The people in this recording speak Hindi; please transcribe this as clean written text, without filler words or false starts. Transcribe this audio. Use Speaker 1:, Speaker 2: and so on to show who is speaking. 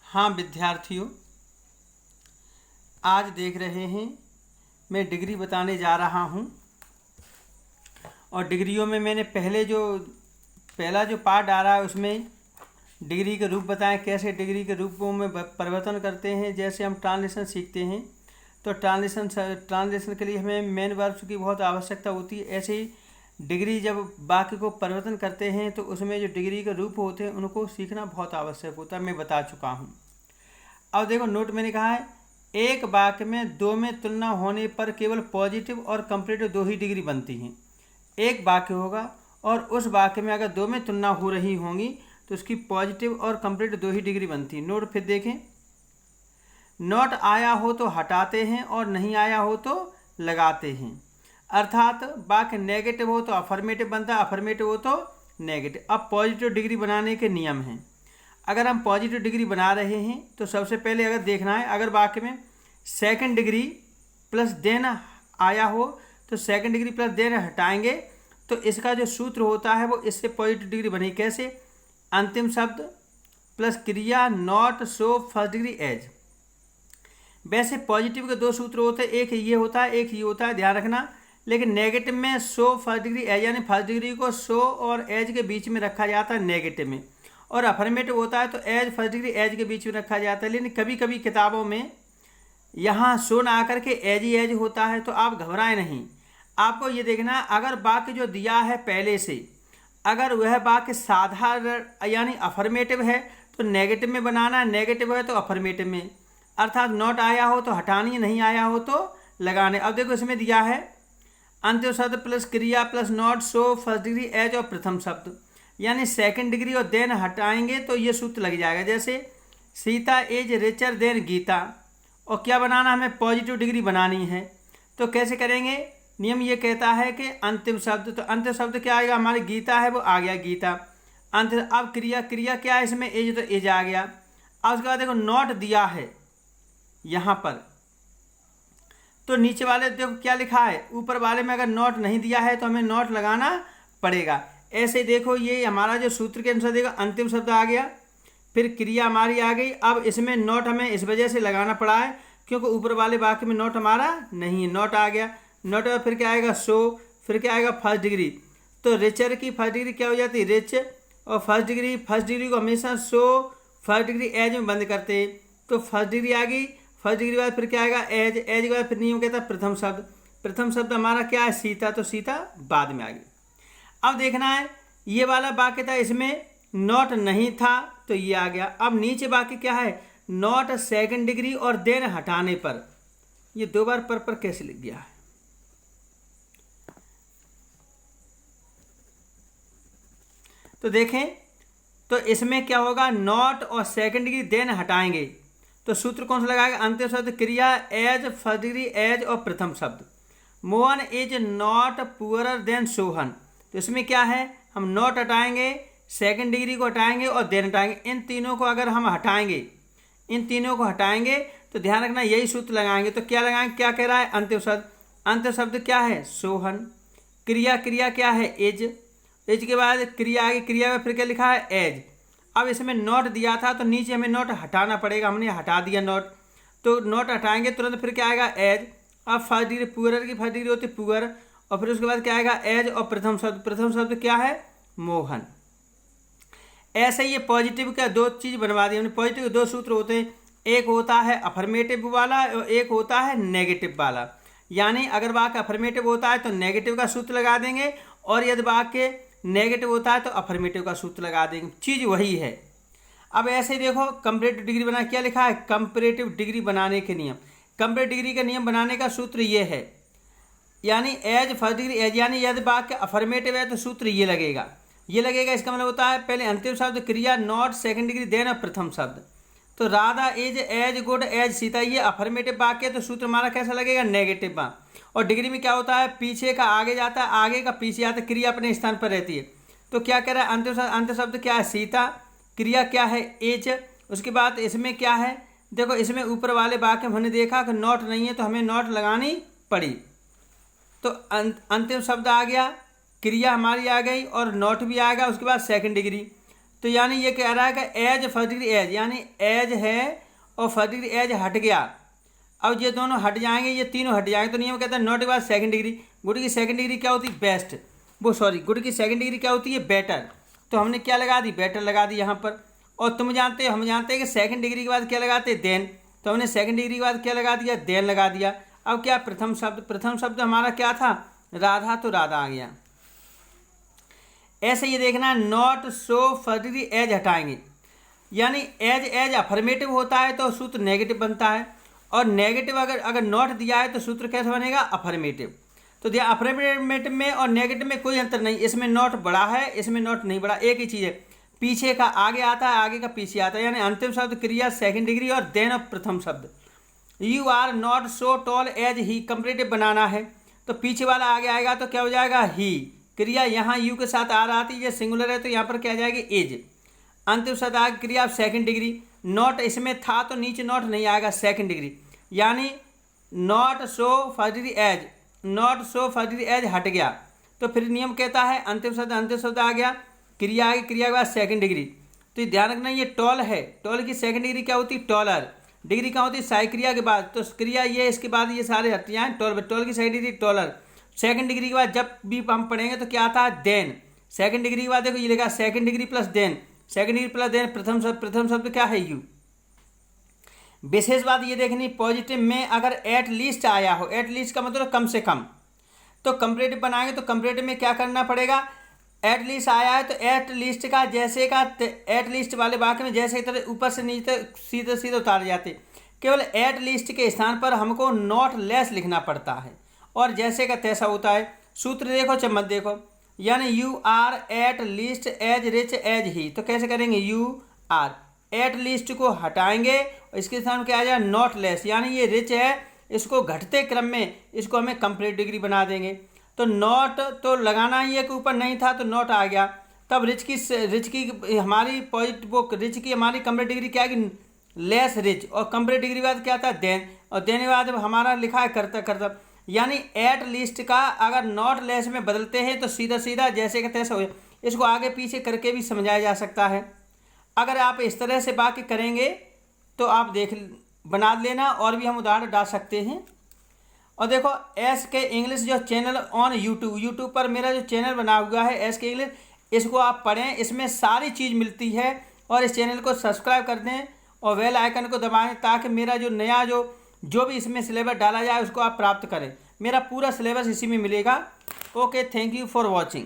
Speaker 1: हाँ विद्यार्थियों, आज देख रहे हैं मैं डिग्री बताने जा रहा हूँ। और डिग्रियों में मैंने पहला जो पार्ट डाला है उसमें डिग्री के रूप बताएं, कैसे डिग्री के रूपों में परिवर्तन करते हैं। जैसे हम ट्रांसलेशन सीखते हैं तो ट्रांसलेशन के लिए हमें मेन वर्ब्स की बहुत आवश्यकता होती है। ऐसे ही डिग्री जब वाक्य को परिवर्तन करते हैं तो उसमें जो डिग्री के रूप होते हैं उनको सीखना बहुत आवश्यक होता है। मैं बता चुका हूँ। अब देखो नोट मैंने कहा है, एक वाक्य में दो में तुलना होने पर केवल पॉजिटिव और कंपैरेटिव दो ही डिग्री बनती हैं। एक वाक्य होगा और उस वाक्य में अगर दो में तुलना हो रही होंगी तो उसकी पॉजिटिव और कंपैरेटिव दो ही डिग्री बनती है। नोट फिर देखें, नोट आया हो तो हटाते हैं और नहीं आया हो तो लगाते हैं। अर्थात वाक्य नेगेटिव हो तो अफर्मेटिव बनता है, अफर्मेटिव हो तो नेगेटिव। अब पॉजिटिव डिग्री बनाने के नियम हैं। अगर हम पॉजिटिव डिग्री बना रहे हैं तो सबसे पहले अगर देखना है, अगर वाक्य में सेकंड डिग्री प्लस देन आया हो तो सेकंड डिग्री प्लस देन हटाएंगे तो इसका जो सूत्र होता है वो इससे पॉजिटिव डिग्री बनी। कैसे? अंतिम शब्द प्लस क्रिया not so first degree as. वैसे पॉजिटिव के दो सूत्र होते हैं, एक ये होता है एक ये होता है, ध्यान रखना। लेकिन नेगेटिव में सो फर्स्ट डिग्री एज, यानी फर्स्ट डिग्री को सो और एज के बीच में रखा जाता है नेगेटिव में, और अफर्मेटिव होता है तो एज फर्स्ट डिग्री एज के बीच में रखा जाता है। लेकिन कभी कभी किताबों में यहाँ सो ना आकर के एज ही एज होता है, तो आप घबराएं नहीं। आपको ये देखना है, अगर वाक्य जो दिया है पहले से, अगर वह वाक्य साधारण यानी अफर्मेटिव है तो नेगेटिव में बनाना है, नेगेटिव है तो अफर्मेटिव में। अर्थात नॉट आया हो तो हटानी, नहीं आया हो तो लगाने। अब देखो इसमें दिया है अंतिम शब्द प्लस क्रिया plus not so first degree as और प्रथम शब्द, यानी सेकंड डिग्री और देन हटाएंगे तो ये सूत्र लग जाएगा। जैसे Sita is richer than Gita, और क्या बनाना हमें पॉजिटिव डिग्री बनानी है। तो कैसे करेंगे? नियम ये कहता है कि अंतिम शब्द, तो अंतिम शब्द क्या आएगा? हमारी गीता है वो आ गया गीता। अंतिम अब क्रिया क्या है इसमें? इज, तो इज आ गया। अब उसके बाद देखो नॉट दिया है यहाँ पर, तो नीचे वाले देखो क्या लिखा है, ऊपर वाले में अगर नॉट नहीं दिया है तो हमें नॉट लगाना पड़ेगा। ऐसे देखो ये हमारा जो सूत्र के अनुसार देखो अंतिम शब्द आ गया, फिर क्रिया हमारी आ गई। अब इसमें नॉट हमें इस वजह से लगाना पड़ा है क्योंकि ऊपर वाले वाक्य में नॉट हमारा नहीं है। नॉट आ गया, नॉट में फिर क्या आएगा? सो, फिर क्या आएगा? First degree. तो रिचर की फर्स्ट डिग्री क्या हो जाती है? रिच, और फर्स्ट डिग्री को हमेशा सो फर्स्ट डिग्री एज में बंद करते हैं। तो फर्स्ट डिग्री आ गई, फर्स्ट डिग्री के बाद फिर क्या आएगा? एज, एज के बाद फिर नियम कहता है प्रथम शब्द। प्रथम शब्द हमारा क्या है? सीता, तो सीता बाद में आ गई। अब देखना है ये वाला वाक्य था, इसमें नॉट नहीं था तो ये आ गया। अब नीचे वाक्य क्या है? नॉट सेकंड डिग्री और देन हटाने पर, ये दो बार पर कैसे लिख गया है? तो देखें तो इसमें क्या होगा? नॉट और सेकंड डिग्री देन हटाएंगे तो सूत्र कौन सा लगाएगा? अंतिम शब्द क्रिया एज फर्स्ट डिग्री एज और प्रथम शब्द। Mohan is not poorer than Sohan, तो इसमें क्या है? हम नॉट हटाएंगे, सेकंड डिग्री को हटाएंगे और देन हटाएंगे। इन तीनों को अगर हम हटाएंगे, इन तीनों को हटाएंगे तो ध्यान रखना यही सूत्र लगाएंगे। तो क्या लगाएंगे? क्या कह रहा है? अंतिम शब्द, अंतिम शब्द क्या है? सोहन। क्रिया क्या है? इज, इज के बाद क्रिया आगे, क्रिया में फिर क्या लिखा है? एज। अब इसमें नॉट दिया था तो नीचे हमें नॉट हटाना पड़ेगा, हमने हटा दिया नॉट, तो नॉट हटाएंगे तुरंत फिर क्या आएगा? एज। अब फर्स्ट डिग्री पुअरर की फर्स्ट डिग्री होती है पुअर, और फिर उसके बाद क्या आएगा? एज और प्रथम शब्द क्या है? मोहन। ऐसे ये पॉजिटिव का दो चीज बनवा दी हमने। पॉजिटिव के दो सूत्र होते हैं, एक होता है अफर्मेटिव वाला और एक होता है नेगेटिव वाला। यानी अगर वाक्य अफर्मेटिव होता है तो नेगेटिव का सूत्र लगा देंगे, और यदि वाक्य नेगेटिव होता है तो अफर्मेटिव का सूत्र लगा देंगे। चीज वही है। अब ऐसे ही देखो कंपैरेटिव डिग्री बना, क्या लिखा है? कंपैरेटिव डिग्री बनाने के नियम। कंपैरेटिव डिग्री का नियम बनाने का सूत्र ये है, यानी एज फर्स्ट डिग्री एज, यानी यदि वाक्य अफर्मेटिव है तो सूत्र ये लगेगा। इसका मतलब होता है पहले अंतिम शब्द क्रिया नॉट सेकंड डिग्री देन और प्रथम शब्द। तो Radha is as good as Sita, ये अफर्मेटिव वाक्य है तो सूत्र हमारा कैसा लगेगा? नेगेटिव बा। और डिग्री में क्या होता है? पीछे का आगे जाता है, आगे का पीछे आता है, क्रिया अपने स्थान पर रहती है। तो क्या कह रहा है? अंतिम शब्द क्या है? सीता। क्रिया क्या है? एज। उसके बाद इसमें क्या है? देखो इसमें ऊपर वाले वाक्य में हमने देखा कि नॉट नहीं है तो हमें नॉट लगानी पड़ी, तो अंतिम शब्द आ गया, क्रिया हमारी आ गई और नॉट भी आएगा। उसके बाद सेकंड डिग्री, तो यानी ये कह रहा है कि एज फर्स्ट डिग्री एज, यानी एज है और फर्स्ट डिग्री एज हट गया। अब ये दोनों हट जाएंगे, ये तीनों हट जाएंगे, तो नियम कहता है नॉट के बाद सेकंड डिग्री। गुड की सेकंड डिग्री क्या होती है? बेस्ट। गुड की सेकंड डिग्री क्या होती है? बेटर। तो हमने क्या लगा दी? बेटर लगा दी यहाँ पर। और तुम जानते हो, हम जानते हैं कि सेकंड डिग्री के बाद क्या लगाते हैं? देन। तो हमने सेकंड डिग्री के बाद क्या लगा दिया? देन लगा दिया। अब क्या? प्रथम शब्द हमारा क्या था? राधा, तो राधा आ गया। ऐसे ये देखना, not so first degree as हटाएंगे, यानी एज अफर्मेटिव होता है तो सूत्र नेगेटिव बनता है, और नेगेटिव अगर नॉट दिया है तो सूत्र कैसे बनेगा? अफर्मेटिव। तो दिया अफर्मेटिव में और नेगेटिव में कोई अंतर नहीं, इसमें नॉट बड़ा है, इसमें नॉट नहीं बड़ा, एक ही चीज़ है, पीछे का आगे आता है, आगे का पीछे आता है, यानी अंतिम शब्द क्रिया सेकंड डिग्री और देन ऑफ प्रथम शब्द। You are not so tall as he, comparative बनाना है, तो पीछे वाला आगे आएगा तो क्या हो जाएगा? ही। क्रिया यहाँ यू के साथ आ रहा थी, ये सिंगुलर है तो यहाँ पर क्या आ जाएगी? एज। अंतिम शब्द आगे क्रिया सेकंड डिग्री, नॉट इसमें था तो नीचे नॉट नहीं आएगा, सेकंड डिग्री, यानी not so first degree as, not so first degree as हट गया, तो फिर नियम कहता है अंतिम शब्द आ गया, क्रिया आगे, क्रिया के बाद सेकंड डिग्री। तो ध्यान रखना, ये टॉल है, टॉल की सेकंड डिग्री क्या होती है? टॉलर। डिग्री क्या होती है? साई क्रिया के बाद, तो क्रिया ये, इसके बाद ये सारे हट जाएं, टॉल की second degree taller. Second degree के बाद जब भी हम पढ़ेंगे तो क्या आता है? देन। सेकंड डिग्री के बाद देखो ये लिखा second degree plus than, second degree plus than, प्रथम शब्द क्या है? यू। विशेष बात ये देखनी, पॉजिटिव में अगर एट लीस्ट आया हो, एट लीस्ट का मतलब कम से कम, तो कंपेरेटिव बनाएंगे तो कंपेरेटिव में क्या करना पड़ेगा? एट लीस्ट आया है तो एट लीस्ट का जैसे का एट लीस्ट वाले वाक्य में जैसे तरह ऊपर से नीचे सीधे सीधे उतार जाते, केवल एट लीस्ट के स्थान पर हमको नॉट लेस लिखना पड़ता है, और जैसे का तैसा होता है। सूत्र देखो चम्मच देखो, यानी you are at least as rich as he, तो कैसे करेंगे? यू आर एट लीस्ट को हटाएंगे, इसके स्थान क्या आ जाए? नॉट लेस, यानी ये रिच है, इसको घटते क्रम में इसको हमें कंप्लीट डिग्री बना देंगे। तो नॉट तो लगाना ही है कि ऊपर नहीं था तो नॉट आ गया, तब रिच की हमारी रिच की हमारी कंप्लीट डिग्री क्या आएगी? लेस रिच, और कंप्लीट डिग्री बाद क्या था? देन, और देने के बाद हमारा लिखा है करता, यानी एट लीस्ट का अगर नॉट लेस में बदलते हैं तो सीधा सीधा जैसे का तैसा हो जाए। इसको आगे पीछे करके भी समझाया जा सकता है। अगर आप इस तरह से वाक्य करेंगे तो आप बना लेना, और भी हम उदाहरण डाल सकते हैं। और देखो एस के इंग्लिश जो चैनल ऑन यूट्यूब पर मेरा जो चैनल बना हुआ है एस के इंग्लिश, इसको आप पढ़ें, इसमें सारी चीज़ मिलती है। और इस चैनल को सब्सक्राइब कर दें और बेल आइकन को दबाएं, ताकि मेरा जो नया जो भी इसमें सिलेबस डाला जाए उसको आप प्राप्त करें। मेरा पूरा सिलेबस इसी में मिलेगा। Okay, thank you for watching.